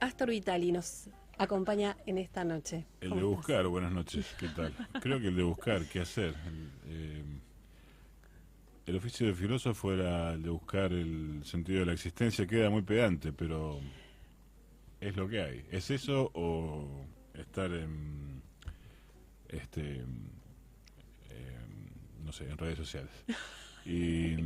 Astor Vitali nos acompaña en esta noche. El de ¿Cómo estás? buscar, buenas noches, ¿qué tal? Creo que el de buscar, ¿qué hacer? El oficio de filósofo era el de buscar el sentido de la existencia, queda muy pedante, pero es lo que hay. ¿Es eso o estar en, este, no sé, en redes sociales? Y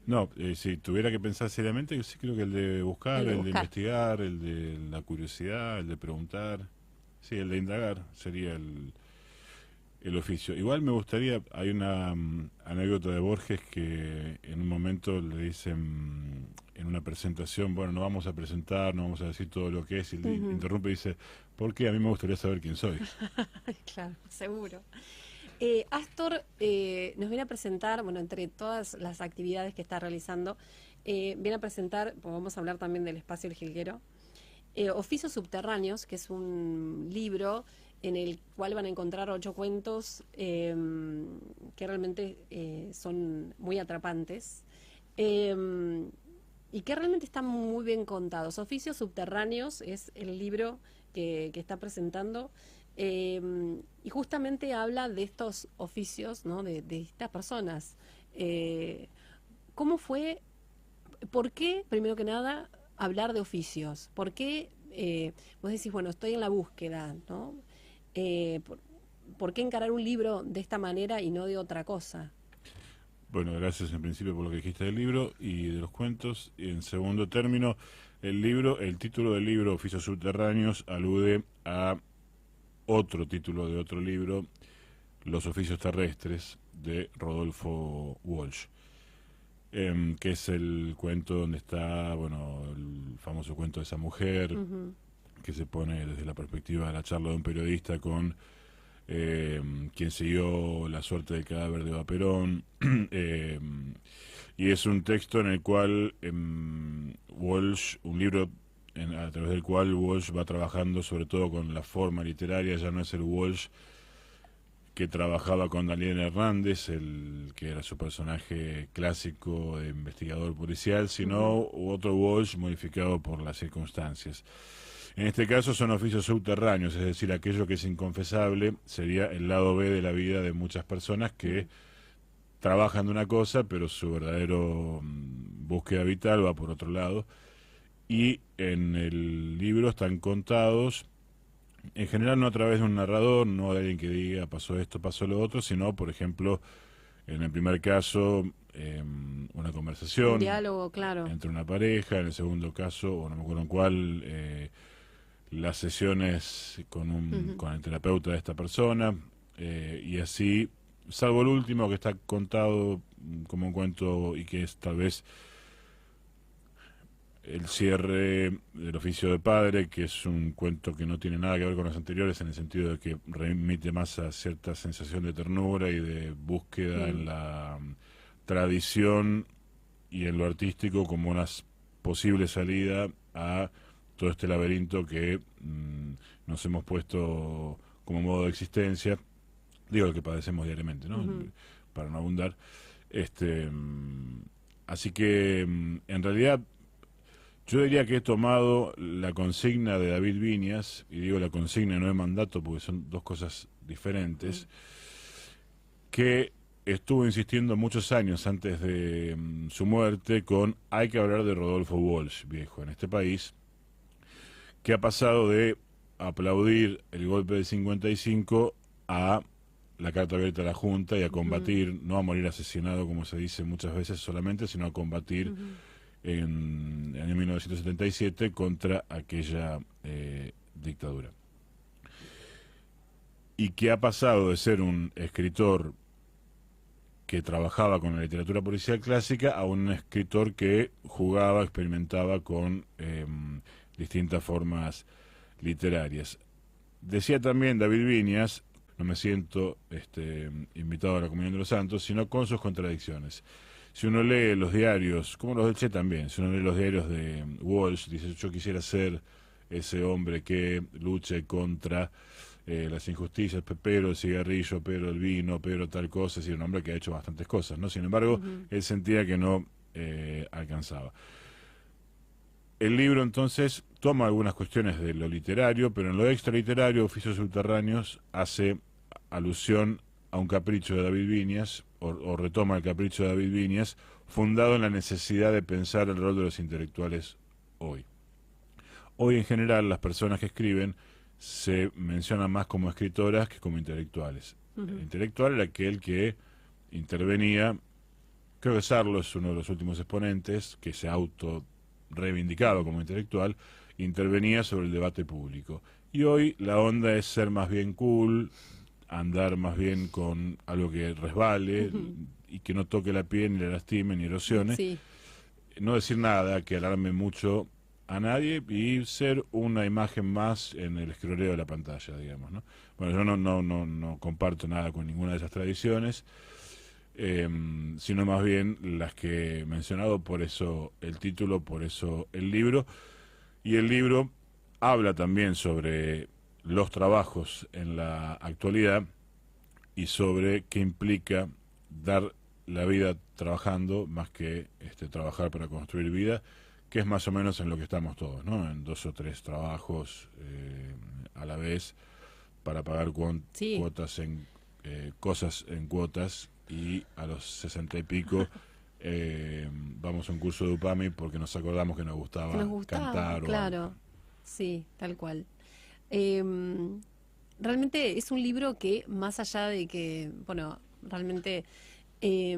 no, si tuviera que pensar seriamente, yo sí creo que el de El buscar, de el de buscar. investigar, el de la curiosidad, el de preguntar, sí, el de indagar sería el oficio. Igual me gustaría, hay una anécdota de Borges que en un momento le dicen en una presentación, bueno, no vamos a presentar, no vamos a decir todo lo que es, y él Ujú. interrumpe y dice, ¿por qué? A mí me gustaría saber quién soy. Claro, seguro. Astor nos viene a presentar, bueno, entre todas las actividades que está realizando, viene a presentar, pues vamos a hablar también del Espacio El Jilguero, Oficios Subterráneos, que es un libro en el cual van a encontrar 8 cuentos que realmente son muy atrapantes y que realmente están muy bien contados. Oficios Subterráneos es el libro que está presentando y justamente habla de estos oficios, ¿no? De estas personas. Eh, ¿Cómo fue? ¿Por qué, primero que nada, hablar de oficios? ¿Por qué vos decís, bueno, estoy en la búsqueda, ¿no? Eh, por, ¿Por qué encarar un libro de esta manera y no de otra cosa? Bueno, gracias en principio por lo que dijiste del libro y de los cuentos. Y en segundo término, el título del libro, Oficios Subterráneos, alude a otro título de otro libro, Los Oficios Terrestres, de Rodolfo Walsh. Que es el cuento donde está, bueno, el famoso cuento de esa mujer Ujú, que se pone desde la perspectiva de la charla de un periodista con quien siguió la suerte del cadáver de Vaperón. eh, y es un texto en el cual Walsh, un libro a través del cual Walsh va trabajando sobre todo con la forma literaria, ya no es el Walsh que trabajaba con Daniel Hernández, el que era su personaje clásico de investigador policial, ujú. sino otro Walsh modificado por las circunstancias. En este caso son oficios subterráneos, es decir, aquello que es inconfesable sería el lado B de la vida de muchas personas que Mm. trabajan de una cosa, pero su verdadero búsqueda vital va por otro lado. Y en el libro están contados en general no a través de un narrador, no de alguien que diga pasó esto, pasó lo otro, sino, por ejemplo, en el primer caso, una Un conversación diálogo, claro. entre una pareja, en el segundo caso, o no me acuerdo en cuál, las sesiones Ujú. con el terapeuta de esta persona, y así, salvo el último que está contado como un cuento y que es tal vez el cierre del oficio de padre, que es un cuento que no tiene nada que ver con los anteriores en el sentido de que remite más a cierta sensación de ternura y de búsqueda en Mm. la tradición y en lo artístico como una posible salida a todo este laberinto que nos hemos puesto como modo de existencia, digo lo que padecemos diariamente, ¿no? Ujú. Para no abundar. Así que en realidad yo diría que he tomado la consigna de David Viñas, y digo la consigna no de mandato porque son dos cosas Mm. diferentes, que estuvo insistiendo muchos años antes de su muerte con hay que hablar de Rodolfo Walsh, viejo, en este país, que ha pasado de aplaudir el golpe del 55 a la carta abierta a la Junta y a Ujú, combatir, no a morir asesinado como se dice muchas veces solamente, sino a combatir ujú. en 1977 contra aquella dictadura. Y que ha pasado de ser un escritor que trabajaba con la literatura policial clásica a un escritor que jugaba, experimentaba con distintas formas literarias. Decía también David Viñas, no me siento invitado a la Comunión de los Santos, sino con sus contradicciones. Si uno lee los diarios, como los de Che también, si uno lee los diarios de Walsh, dice yo quisiera ser ese hombre que luche contra las injusticias, pero el cigarrillo, pero el vino, pero tal cosa, es decir, un hombre que ha hecho bastantes cosas, ¿no? Sin embargo, Ujú. él sentía que no alcanzaba. el libro entonces toma algunas cuestiones de lo literario, pero en lo extraliterario, Oficios Subterráneos hace alusión a un capricho de David Viñas, o retoma el capricho de David Viñas, fundado en la necesidad de pensar el rol de los intelectuales hoy. Hoy en general las personas que escriben se mencionan más como escritoras que como intelectuales. El intelectual era aquel que intervenía, creo que Sarlo es uno de los últimos exponentes, que se auto reivindicado como intelectual, intervenía sobre el debate público. Y hoy la onda es ser más bien cool, andar más bien con algo que resbale y que no toque la piel, ni la lastime, ni erosione. Sí. No decir nada que alarme mucho a nadie y ser una imagen más en el escroleo de la pantalla, digamos, ¿no? Bueno, yo no comparto nada con ninguna de esas tradiciones, sino más bien las que he mencionado, por eso el título, por eso el libro. Y el libro habla también sobre los trabajos en la actualidad y sobre qué implica dar la vida trabajando más que trabajar para construir vida, que es más o menos en lo que estamos todos, ¿no? En 2 o 3 trabajos a la vez para pagar Sí. cuotas en cosas en cuotas, y a los 60 y pico vamos a un curso de UPAMI porque nos acordamos que nos gustaba cantar o claro. algo. Sí, tal cual. Em, Realmente es un libro que, más allá de que, bueno, realmente eh,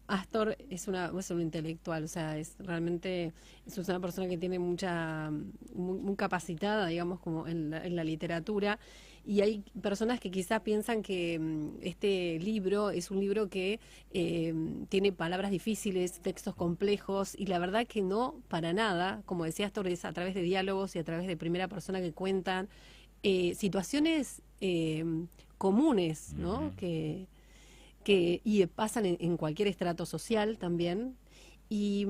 Astor es un intelectual, o sea, es una persona que tiene muy capacitada, digamos, como en la literatura, y hay personas que quizás piensan que este libro es un libro que tiene palabras difíciles, textos complejos, y la verdad que no, para nada. Como decía Astor, es a través de diálogos y a través de primera persona que cuentan situaciones comunes, ¿no? Ujú. Y pasan en cualquier estrato social también. Y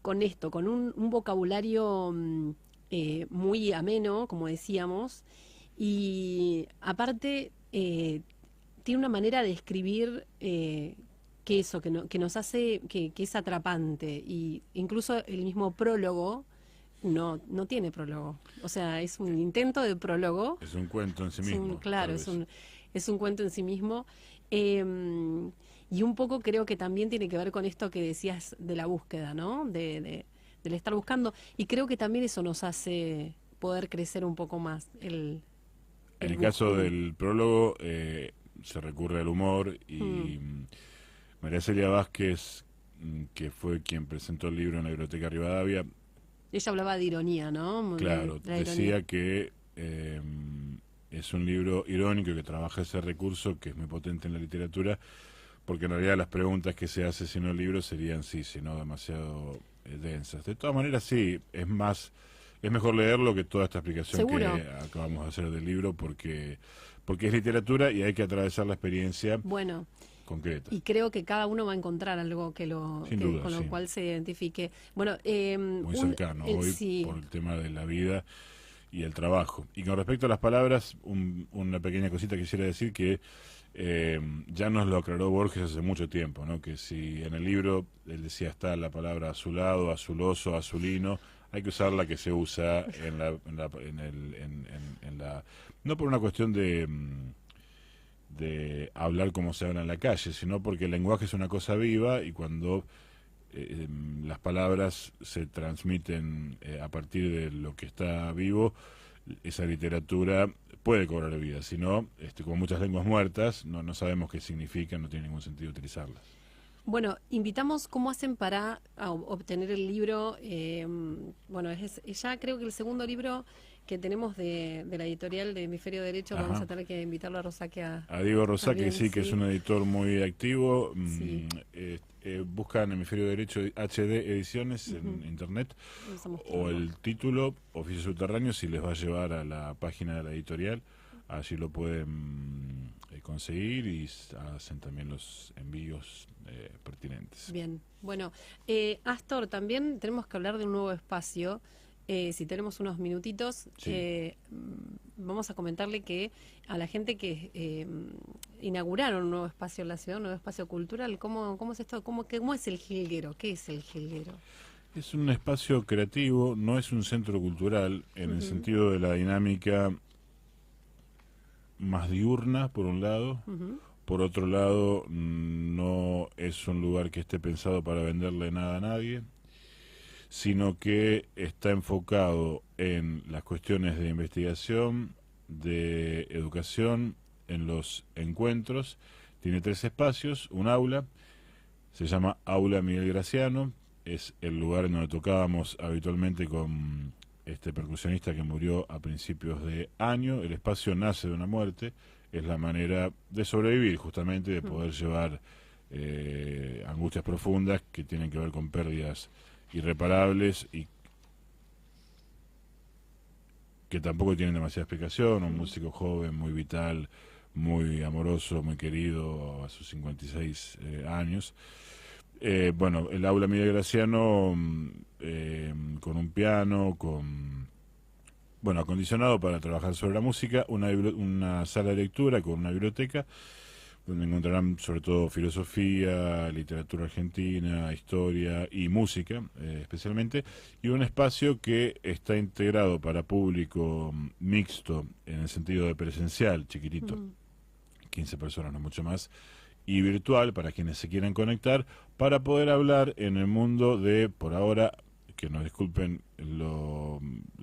con esto, con un vocabulario muy ameno, como decíamos, y aparte tiene una manera de escribir que eso, que nos hace, que es atrapante. Y incluso el mismo prólogo no tiene prólogo. O sea, es un intento de prólogo. Es un cuento en sí Es un, mismo, claro, tal vez. es un cuento en sí mismo. Y un poco creo que también tiene que ver con esto que decías de la búsqueda, ¿no? Del estar buscando. Y creo que también eso nos hace poder crecer un poco más En el el caso busco. del prólogo se recurre al humor Mm. y María Celia Vázquez, que fue quien presentó el libro en la Biblioteca Rivadavia, Ella hablaba de ironía, ¿no? claro, De la ironía. decía que es un libro irónico que trabaja ese recurso que es muy potente en la literatura, porque en realidad las preguntas que se hace sin el libro serían sí, sino demasiado densas. De todas maneras, sí, es mejor leerlo que toda esta explicación ¿Seguro? que acabamos de hacer del libro, porque es literatura y hay que atravesar la experiencia Bueno. concreta. Y creo que cada uno va a encontrar algo Sin duda, con lo sí. cual se identifique. Bueno, Muy cercano hoy sí, por el tema de la vida y el trabajo. Y con respecto a las palabras, una pequeña cosita quisiera decir que ya nos lo aclaró Borges hace mucho tiempo, ¿no? Que si en el libro él decía está la palabra azulado, azuloso, azulino, hay que usar la que se usa en la no por una cuestión de hablar como se habla en la calle, sino porque el lenguaje es una cosa viva y cuando las palabras se transmiten a partir de lo que está vivo, esa literatura puede cobrar vida. Si no, como muchas lenguas muertas, no sabemos qué significan, no tiene ningún sentido utilizarlas. bueno, invitamos cómo hacen para obtener el libro. Bueno, ya creo que el segundo libro que tenemos de la editorial de Hemisferio Derecho, vamos Ajá. a tener que invitarlo a Rosaque A Diego Rosá, que también, sí, que es sí, un editor muy activo. sí. Buscan Hemisferio Derecho HD Ediciones Ujú. en internet, Vamos a o mostrarlo. el título, Oficios Subterráneos, y les va a llevar a la página de la editorial. Allí lo pueden conseguir y hacen también los envíos pertinentes. Bien, bueno, Astor, también tenemos que hablar de un nuevo espacio. Si tenemos unos minutitos, Sí. vamos a comentarle que a la gente que inauguraron un nuevo espacio en la ciudad, un nuevo espacio cultural, ¿cómo es esto? ¿Cómo es el jilguero? ¿Qué es el jilguero? Es un espacio creativo, no es un centro cultural, en el sentido de la dinámica más diurna, por un lado. Por otro lado, no es un lugar que esté pensado para venderle nada a nadie, sino que está enfocado en las cuestiones de investigación, de educación, en los encuentros. Tiene 3 espacios, un aula, se llama Aula Miguel Graciano, es el lugar en donde tocábamos habitualmente con este percusionista que murió a principios de año. El espacio nace de una muerte, es la manera de sobrevivir, justamente, de poder llevar angustias profundas que tienen que ver con pérdidas irreparables y que tampoco tienen demasiada explicación. Un músico joven, muy vital, muy amoroso, muy querido a sus 56 años. Bueno, el aula Miguel Graciano, con un piano, bueno, acondicionado para trabajar sobre la música, una sala de lectura con una biblioteca, donde encontrarán sobre todo filosofía, literatura argentina, historia y música, especialmente, y un espacio que está integrado para público mixto, en el sentido de presencial, chiquitito, 15 personas, no mucho más, y virtual para quienes se quieran conectar, para poder hablar en el mundo de, por ahora, que nos disculpen lo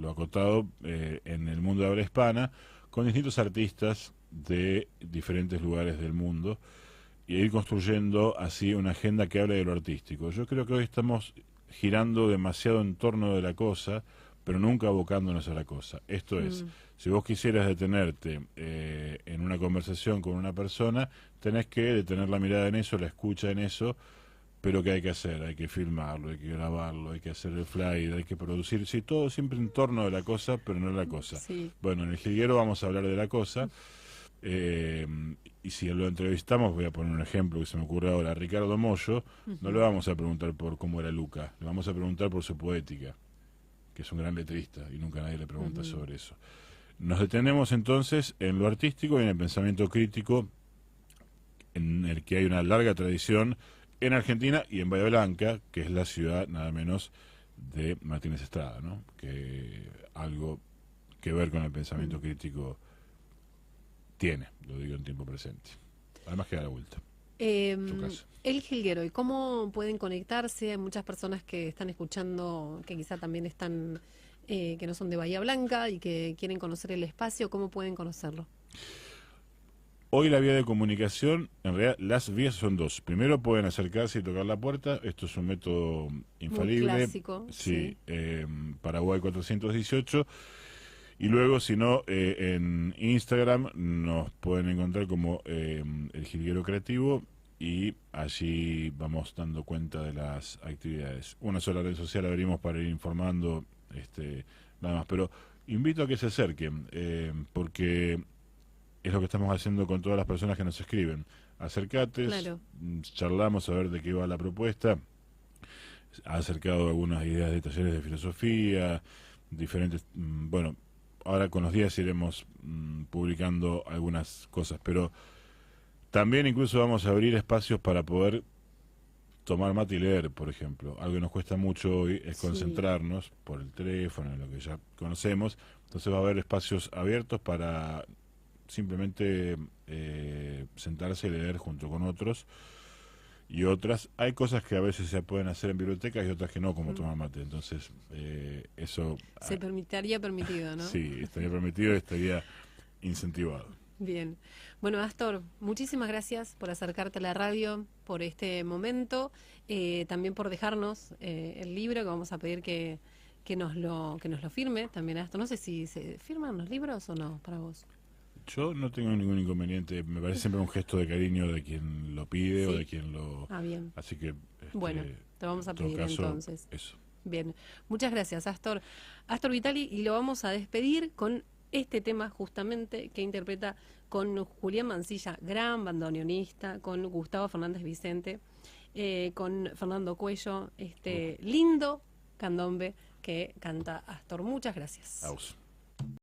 acotado, en el mundo de habla hispana, con distintos artistas de diferentes lugares del mundo, y ir construyendo así una agenda que hable de lo artístico. Yo creo que hoy estamos girando demasiado en torno de la cosa, pero nunca abocándonos a la cosa. Esto es, si vos quisieras detenerte en una conversación con una persona, tenés que detener la mirada en eso, la escucha en eso, pero ¿qué hay que hacer? Hay que filmarlo, hay que grabarlo, hay que hacer el flyer, hay que producir, sí, todo siempre en torno de la cosa, pero no la cosa. Sí. Bueno, en el jilguero vamos a hablar de la cosa, y si lo entrevistamos, voy a poner un ejemplo que se me ocurre ahora, a Ricardo Mollo, no le vamos a preguntar por cómo era Luca, le vamos a preguntar por su poética, que es un gran letrista, y nunca nadie le pregunta sobre eso. Nos detenemos entonces en lo artístico y en el pensamiento crítico, en el que hay una larga tradición en Argentina y en Bahía Blanca, que es la ciudad nada menos de Martínez Estrada, ¿no? Que algo que ver con el pensamiento crítico tiene, lo digo en tiempo presente. Además queda la vuelta. El jilguero, ¿y cómo pueden conectarse? Hay muchas personas que están escuchando, que quizá también están, que no son de Bahía Blanca y que quieren conocer el espacio. ¿Cómo pueden conocerlo? Hoy la vía de comunicación, en realidad las vías son 2. Primero pueden acercarse y tocar la puerta, esto es un método infalible. Muy clásico. Sí, Paraguay 418. Y luego, si no, en Instagram nos pueden encontrar como El Jilguero Creativo, y allí vamos dando cuenta de las actividades. Una sola red social abrimos para ir informando, nada más. Pero invito a que se acerquen, porque es lo que estamos haciendo con todas las personas que nos escriben. Acercate, Claro. charlamos a ver de qué va la propuesta. Ha acercado algunas ideas de talleres de filosofía, diferentes, bueno, ahora con los días iremos publicando algunas cosas, pero también incluso vamos a abrir espacios para poder tomar mate y leer, por ejemplo. Algo que nos cuesta mucho hoy es concentrarnos por el teléfono, lo que ya conocemos. Entonces va a haber espacios abiertos para simplemente sentarse y leer junto con otros y otras. Hay cosas que a veces se pueden hacer en bibliotecas y otras que no, como tomar mate. Entonces eso Se estaría permitido, ¿no? sí, estaría permitido y estaría incentivado. Bien. Bueno, Astor, muchísimas gracias por acercarte a la radio, por este momento, también por dejarnos el libro, que vamos a pedir que nos lo firme también, Astor. No sé si se firman los libros o no para vos. Yo no tengo ningún inconveniente, me parece siempre un gesto de cariño de quien lo pide o de quien lo... bien. Así que... bueno, te vamos a pedir caso, entonces. Eso. Bien, muchas gracias, Astor. Astor Vitali, y lo vamos a despedir con este tema justamente que interpreta con Julián Mancilla, gran bandoneonista, con Gustavo Fernández Vicente, con Fernando Cuello, lindo candombe que canta Astor. Muchas gracias. A vos.